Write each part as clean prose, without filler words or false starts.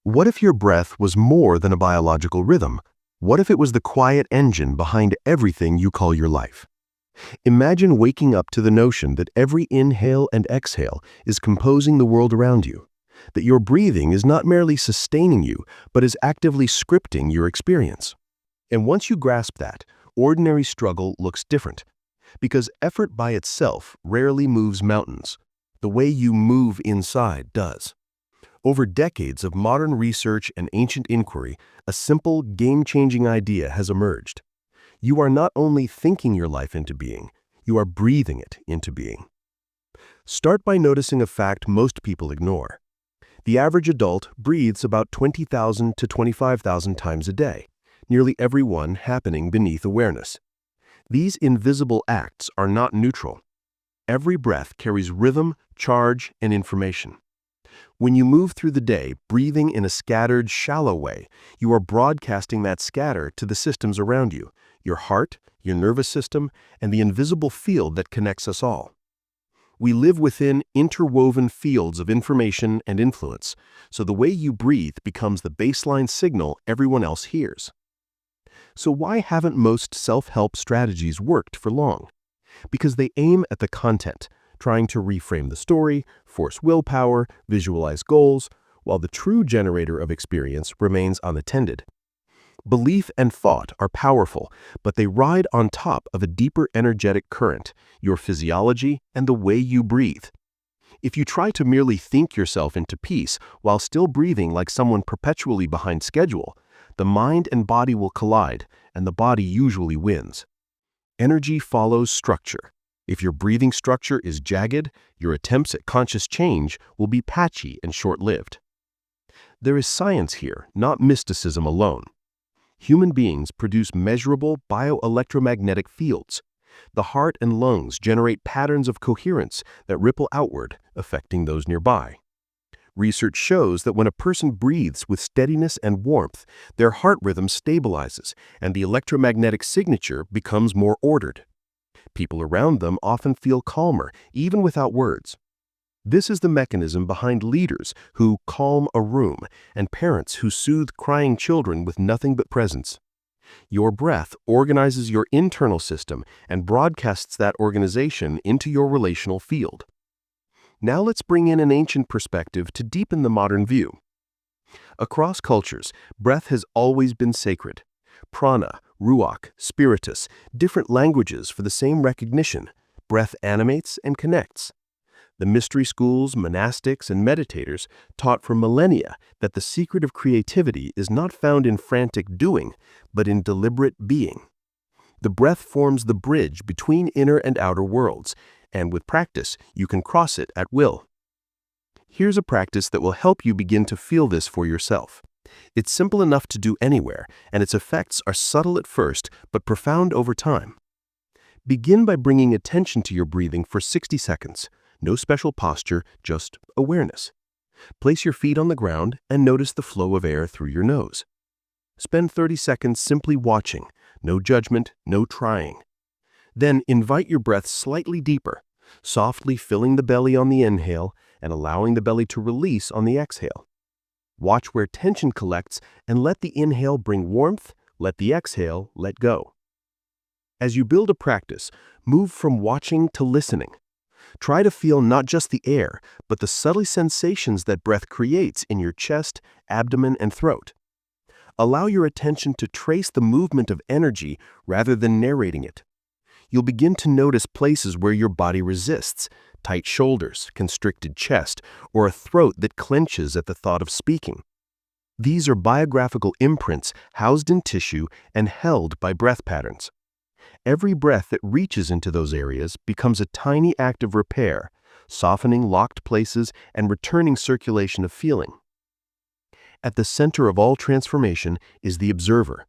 What if your breath was more than a biological rhythm? What if it was the quiet engine behind everything you call your life? Imagine waking up to the notion that every inhale and exhale is composing the world around you, that your breathing is not merely sustaining you, but is actively scripting your experience. And once you grasp that, ordinary struggle looks different, because effort by itself rarely moves mountains. The way you move inside does. Over decades of modern research and ancient inquiry, a simple, game-changing idea has emerged. You are not only thinking your life into being, you are breathing it into being. Start by noticing a fact most people ignore. The average adult breathes about 20,000 to 25,000 times a day, nearly every one happening beneath awareness. These invisible acts are not neutral. Every breath carries rhythm, charge, and information. When you move through the day, breathing in a scattered, shallow way, you are broadcasting that scatter to the systems around you, your heart, your nervous system, and the invisible field that connects us all. We live within interwoven fields of information and influence, so the way you breathe becomes the baseline signal everyone else hears. So why haven't most self-help strategies worked for long? Because they aim at the content, trying to reframe the story, force willpower, visualize goals, while the true generator of experience remains unattended. Belief and thought are powerful, but they ride on top of a deeper energetic current, your physiology and the way you breathe. If you try to merely think yourself into peace while still breathing like someone perpetually behind schedule, the mind and body will collide, and the body usually wins. Energy follows structure. If your breathing structure is jagged, your attempts at conscious change will be patchy and short-lived. There is science here, not mysticism alone. Human beings produce measurable bioelectromagnetic fields. The heart and lungs generate patterns of coherence that ripple outward, affecting those nearby. Research shows that when a person breathes with steadiness and warmth, their heart rhythm stabilizes and the electromagnetic signature becomes more ordered. People around them often feel calmer, even without words. This is the mechanism behind leaders who calm a room and parents who soothe crying children with nothing but presence. Your breath organizes your internal system and broadcasts that organization into your relational field. Now let's bring in an ancient perspective to deepen the modern view. Across cultures, breath has always been sacred. Prana, ruach, spiritus, different languages for the same recognition. Breath animates and connects. The mystery schools, monastics, and meditators taught for millennia that the secret of creativity is not found in frantic doing, but in deliberate being. The breath forms the bridge between inner and outer worlds, and with practice, you can cross it at will. Here's a practice that will help you begin to feel this for yourself. It's simple enough to do anywhere, and its effects are subtle at first, but profound over time. Begin by bringing attention to your breathing for 60 seconds. No special posture, just awareness. Place your feet on the ground and notice the flow of air through your nose. Spend 30 seconds simply watching, no judgment, no trying. Then invite your breath slightly deeper, softly filling the belly on the inhale and allowing the belly to release on the exhale. Watch where tension collects and let the inhale bring warmth, let the exhale let go. As you build a practice, move from watching to listening. Try to feel not just the air, but the subtle sensations that breath creates in your chest, abdomen, and throat. Allow your attention to trace the movement of energy rather than narrating it. You'll begin to notice places where your body resists, tight shoulders, constricted chest, or a throat that clenches at the thought of speaking. These are biographical imprints housed in tissue and held by breath patterns. Every breath that reaches into those areas becomes a tiny act of repair, softening locked places and returning circulation of feeling. At the center of all transformation is the observer,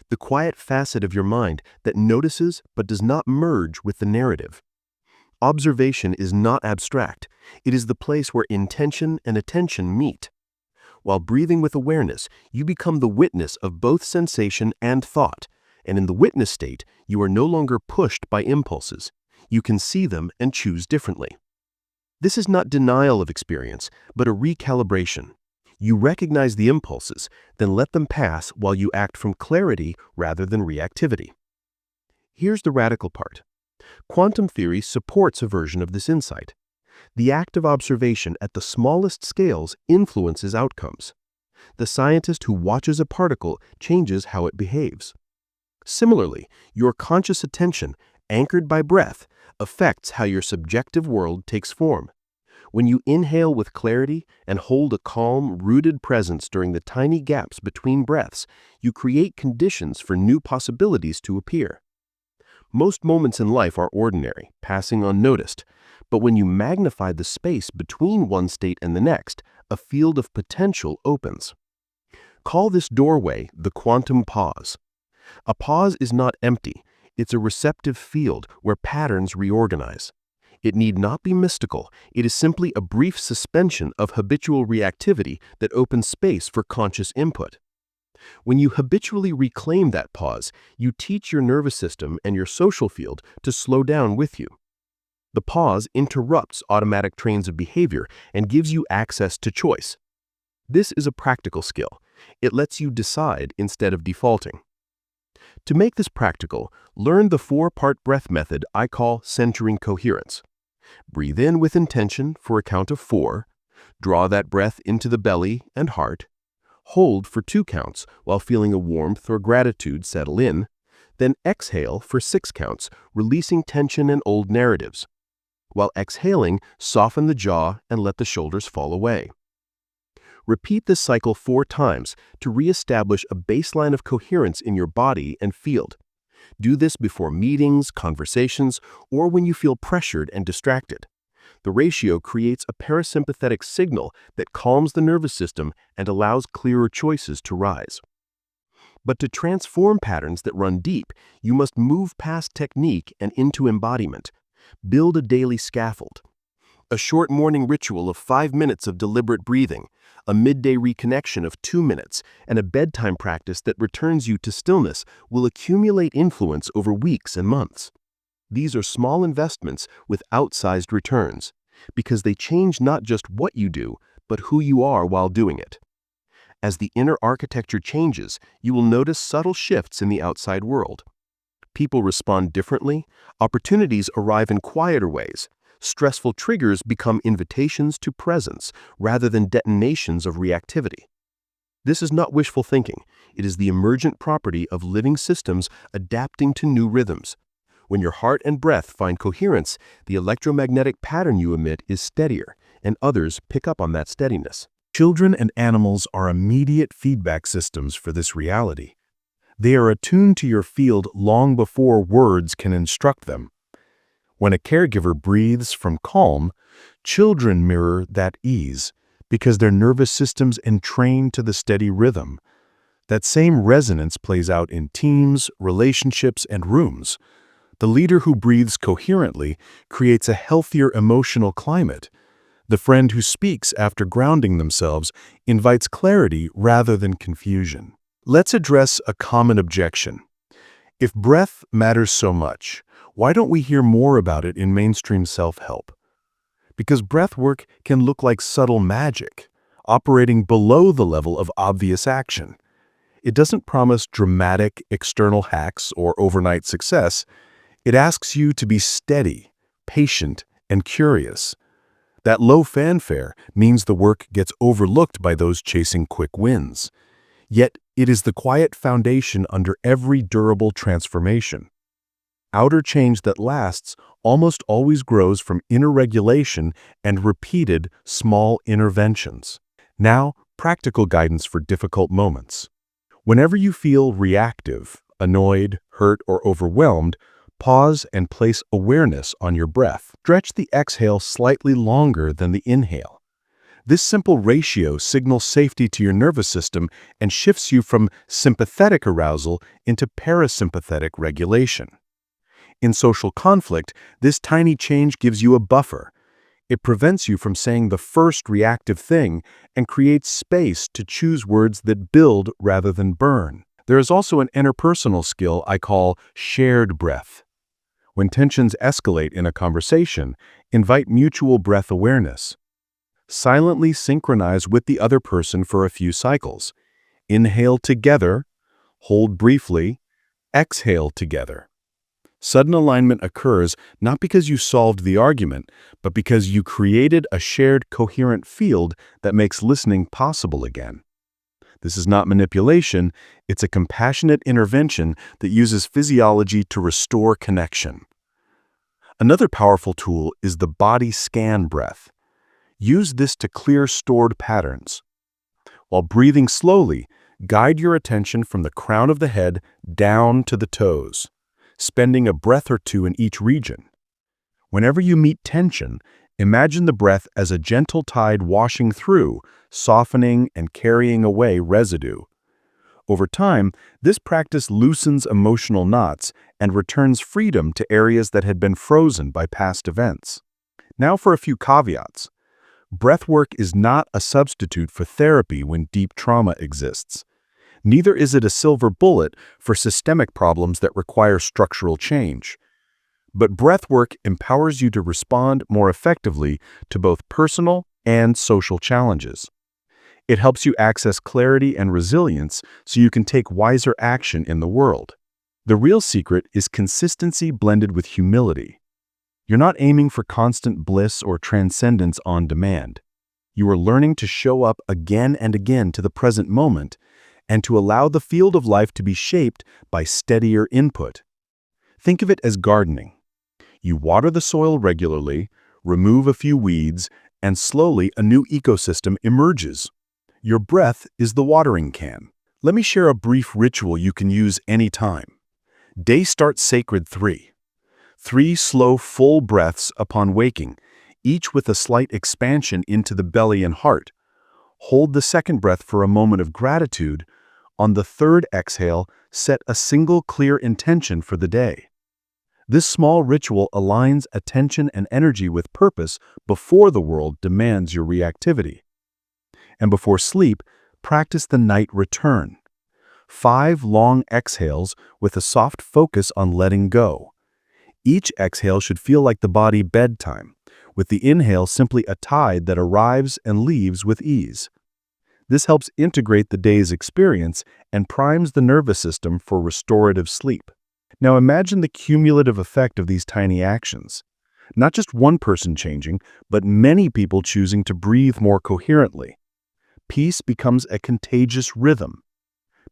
the quiet facet of your mind that notices but does not merge with the narrative. Observation is not abstract. It is the place where intention and attention meet. While breathing with awareness, you become the witness of both sensation and thought, and in the witness state, you are no longer pushed by impulses. You can see them and choose differently. This is not denial of experience, but a recalibration. You recognize the impulses, then let them pass while you act from clarity rather than reactivity. Here's the radical part. Quantum theory supports a version of this insight. The act of observation at the smallest scales influences outcomes. The scientist who watches a particle changes how it behaves. Similarly, your conscious attention, anchored by breath, affects how your subjective world takes form. When you inhale with clarity and hold a calm, rooted presence during the tiny gaps between breaths, you create conditions for new possibilities to appear. Most moments in life are ordinary, passing unnoticed, but when you magnify the space between one state and the next, a field of potential opens. Call this doorway the quantum pause. A pause is not empty, it's a receptive field where patterns reorganize. It need not be mystical, it is simply a brief suspension of habitual reactivity that opens space for conscious input. When you habitually reclaim that pause, you teach your nervous system and your social field to slow down with you. The pause interrupts automatic trains of behavior and gives you access to choice. This is a practical skill. It lets you decide instead of defaulting. To make this practical, learn the 4-part breath method I call centering coherence. Breathe in with intention for a count of 4. Draw that breath into the belly and heart. Hold for 2 counts while feeling a warmth or gratitude settle in. Then exhale for 6 counts, releasing tension and old narratives. While exhaling, soften the jaw and let the shoulders fall away. Repeat this cycle 4 times to reestablish a baseline of coherence in your body and field. Do this before meetings, conversations, or when you feel pressured and distracted. The ratio creates a parasympathetic signal that calms the nervous system and allows clearer choices to rise. But to transform patterns that run deep, you must move past technique and into embodiment. Build a daily scaffold. A short morning ritual of 5 minutes of deliberate breathing, a midday reconnection of 2 minutes, and a bedtime practice that returns you to stillness will accumulate influence over weeks and months. These are small investments with outsized returns, because they change not just what you do, but who you are while doing it. As the inner architecture changes, you will notice subtle shifts in the outside world. People respond differently, opportunities arrive in quieter ways, stressful triggers become invitations to presence rather than detonations of reactivity. This is not wishful thinking. It is the emergent property of living systems adapting to new rhythms. When your heart and breath find coherence, the electromagnetic pattern you emit is steadier, and others pick up on that steadiness. Children and animals are immediate feedback systems for this reality. They are attuned to your field long before words can instruct them. When a caregiver breathes from calm, children mirror that ease because their nervous systems entrain to the steady rhythm. That same resonance plays out in teams, relationships, and rooms. The leader who breathes coherently creates a healthier emotional climate. The friend who speaks after grounding themselves invites clarity rather than confusion. Let's address a common objection. If breath matters so much, why don't we hear more about it in mainstream self-help? Because breathwork can look like subtle magic, operating below the level of obvious action. It doesn't promise dramatic external hacks or overnight success. It asks you to be steady, patient, and curious. That low fanfare means the work gets overlooked by those chasing quick wins. Yet, it is the quiet foundation under every durable transformation. Outer change that lasts almost always grows from inner regulation and repeated small interventions. Now, practical guidance for difficult moments. Whenever you feel reactive, annoyed, hurt, or overwhelmed, pause and place awareness on your breath. Stretch the exhale slightly longer than the inhale. This simple ratio signals safety to your nervous system and shifts you from sympathetic arousal into parasympathetic regulation. In social conflict, this tiny change gives you a buffer. It prevents you from saying the first reactive thing and creates space to choose words that build rather than burn. There is also an interpersonal skill I call shared breath. When tensions escalate in a conversation, invite mutual breath awareness. Silently synchronize with the other person for a few cycles. Inhale together, hold briefly, exhale together. Sudden alignment occurs not because you solved the argument, but because you created a shared coherent field that makes listening possible again. This is not manipulation, it's a compassionate intervention that uses physiology to restore connection. Another powerful tool is the body scan breath. Use this to clear stored patterns. While breathing slowly, guide your attention from the crown of the head down to the toes, spending a breath or two in each region. Whenever you meet tension, imagine the breath as a gentle tide washing through, softening and carrying away residue. Over time, this practice loosens emotional knots and returns freedom to areas that had been frozen by past events. Now for a few caveats. Breathwork is not a substitute for therapy when deep trauma exists. Neither is it a silver bullet for systemic problems that require structural change. But breathwork empowers you to respond more effectively to both personal and social challenges. It helps you access clarity and resilience so you can take wiser action in the world. The real secret is consistency blended with humility. You're not aiming for constant bliss or transcendence on demand. You are learning to show up again and again to the present moment and to allow the field of life to be shaped by steadier input. Think of it as gardening. You water the soil regularly, remove a few weeds, and slowly a new ecosystem emerges. Your breath is the watering can. Let me share a brief ritual you can use anytime. Day start sacred 3. 3 slow, full breaths upon waking, each with a slight expansion into the belly and heart. Hold the second breath for a moment of gratitude. On the third exhale, set a single clear intention for the day. This small ritual aligns attention and energy with purpose before the world demands your reactivity. And before sleep, practice the night return. 5 long exhales with a soft focus on letting go. Each exhale should feel like the body bedtime, with the inhale simply a tide that arrives and leaves with ease. This helps integrate the day's experience and primes the nervous system for restorative sleep. Now imagine the cumulative effect of these tiny actions. Not just one person changing, but many people choosing to breathe more coherently. Peace becomes a contagious rhythm.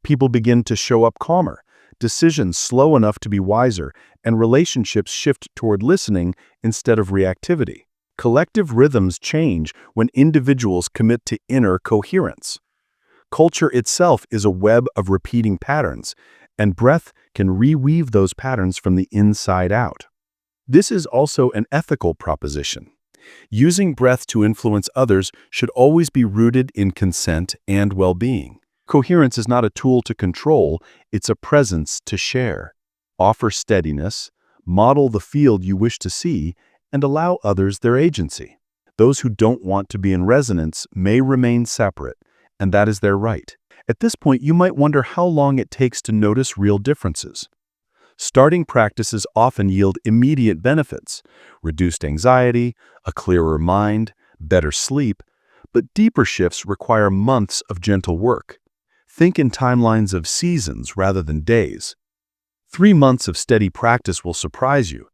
People begin to show up calmer, decisions slow enough to be wiser, and relationships shift toward listening instead of reactivity. Collective rhythms change when individuals commit to inner coherence. Culture itself is a web of repeating patterns, and breath can reweave those patterns from the inside out. This is also an ethical proposition. Using breath to influence others should always be rooted in consent and well-being. Coherence is not a tool to control, it's a presence to share. Offer steadiness, model the field you wish to see, and allow others their agency. Those who don't want to be in resonance may remain separate, and that is their right. At this point, you might wonder how long it takes to notice real differences. Starting practices often yield immediate benefits: reduced anxiety, a clearer mind, better sleep, but deeper shifts require months of gentle work. Think in timelines of seasons rather than days. 3 months of steady practice will surprise you.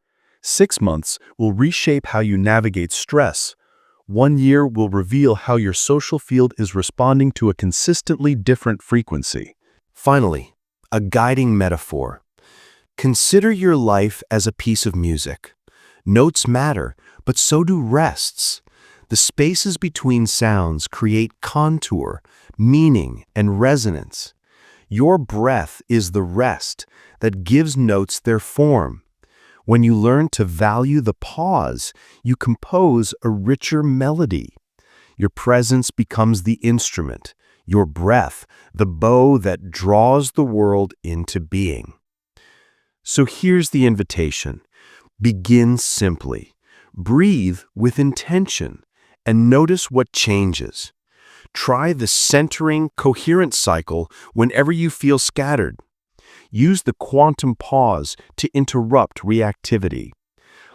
6 months will reshape how you navigate stress. 1 year will reveal how your social field is responding to a consistently different frequency. Finally, a guiding metaphor. Consider your life as a piece of music. Notes matter, but so do rests. The spaces between sounds create contour, meaning, and resonance. Your breath is the rest that gives notes their form. When you learn to value the pause, you compose a richer melody. Your presence becomes the instrument, your breath, the bow that draws the world into being. So here's the invitation. Begin simply. Breathe with intention and notice what changes. Try the centering, coherent cycle whenever you feel scattered. Use the quantum pause to interrupt reactivity.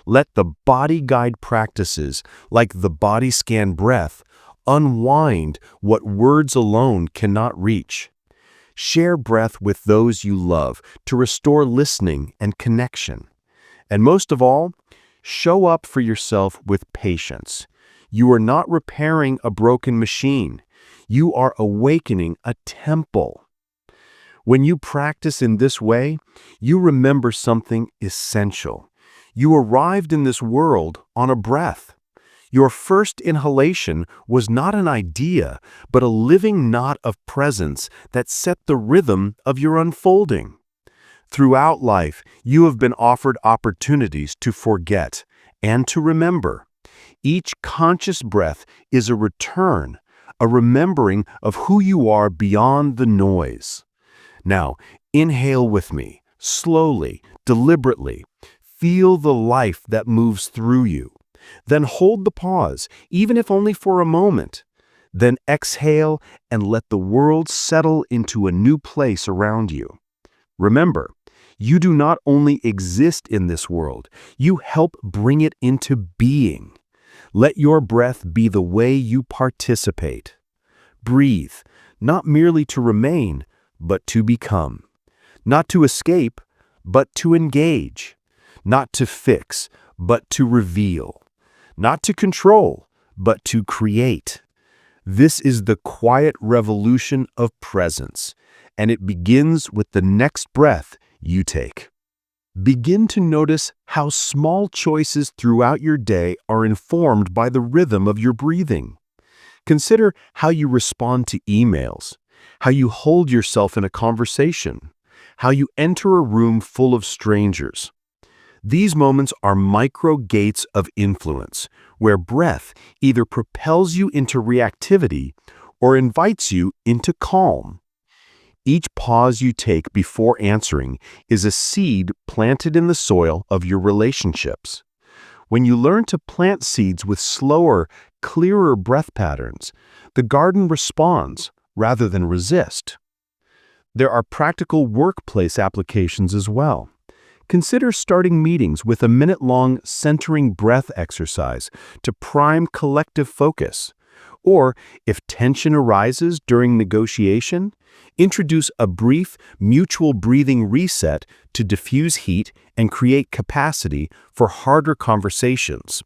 Let the body guide practices, like the body scan breath, Unwind what words alone cannot reach. Share breath with those you love to restore listening and connection. And most of all, show up for yourself with patience. You are not repairing a broken machine. You are awakening a temple. When you practice in this way, you remember something essential. You arrived in this world on a breath. Your first inhalation was not an idea, but a living knot of presence that set the rhythm of your unfolding. Throughout life, you have been offered opportunities to forget and to remember. Each conscious breath is a return, a remembering of who you are beyond the noise. Now, inhale with me, slowly, deliberately. Feel the life that moves through you. Then hold the pause, even if only for a moment. Then exhale and let the world settle into a new place around you. Remember, you do not only exist in this world, you help bring it into being. Let your breath be the way you participate. Breathe, not merely to remain, but to become. Not to escape, but to engage. Not to fix, but to reveal. Not to control, but to create. This is the quiet revolution of presence, and it begins with the next breath you take. Begin to notice how small choices throughout your day are informed by the rhythm of your breathing. Consider how you respond to emails, how you hold yourself in a conversation, how you enter a room full of strangers. These moments are micro gates of influence, where breath either propels you into reactivity or invites you into calm. Each pause you take before answering is a seed planted in the soil of your relationships. When you learn to plant seeds with slower, clearer breath patterns, the garden responds rather than resist. There are practical workplace applications as well. Consider starting meetings with a minute-long centering breath exercise to prime collective focus. Or, if tension arises during negotiation, introduce a brief, mutual breathing reset to diffuse heat and create capacity for harder conversations.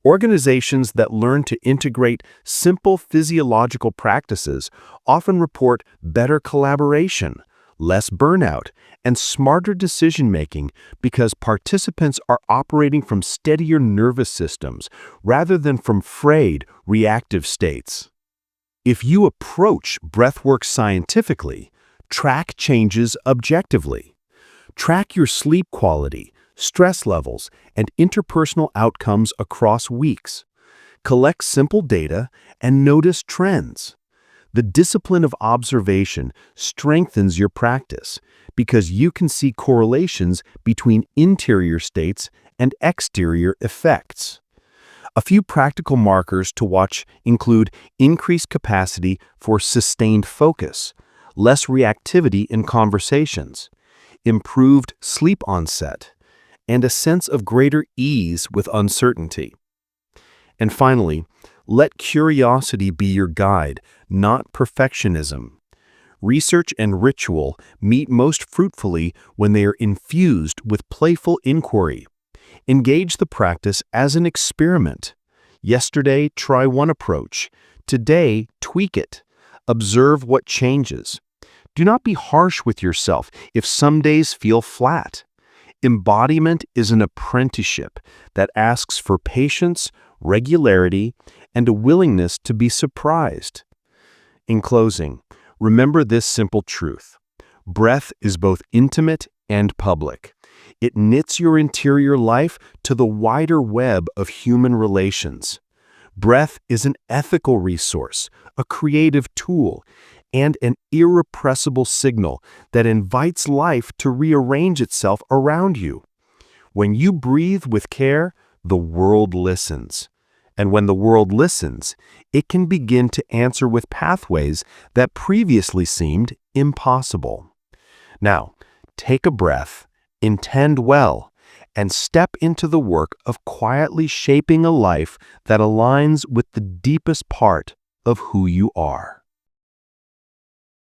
Organizations that learn to integrate simple physiological practices often report better collaboration, less burnout, and smarter decision-making because participants are operating from steadier nervous systems rather than from frayed, reactive states. If you approach breathwork scientifically, track changes objectively. Track your sleep quality, stress levels, and interpersonal outcomes across weeks. Collect simple data and notice trends. The discipline of observation strengthens your practice because you can see correlations between interior states and exterior effects. A few practical markers to watch include increased capacity for sustained focus, less reactivity in conversations, improved sleep onset, and a sense of greater ease with uncertainty. And finally, let curiosity be your guide, not perfectionism. Research and ritual meet most fruitfully when they are infused with playful inquiry. Engage the practice as an experiment. Yesterday, try one approach. Today, tweak it. Observe what changes. Do not be harsh with yourself if some days feel flat. Embodiment is an apprenticeship that asks for patience, regularity, and a willingness to be surprised. In closing, remember this simple truth. Breath is both intimate and public. It knits your interior life to the wider web of human relations. Breath is an ethical resource, a creative tool, and an irrepressible signal that invites life to rearrange itself around you. When you breathe with care, the world listens. And when the world listens, it can begin to answer with pathways that previously seemed impossible. Now, take a breath, intend well, and step into the work of quietly shaping a life that aligns with the deepest part of who you are.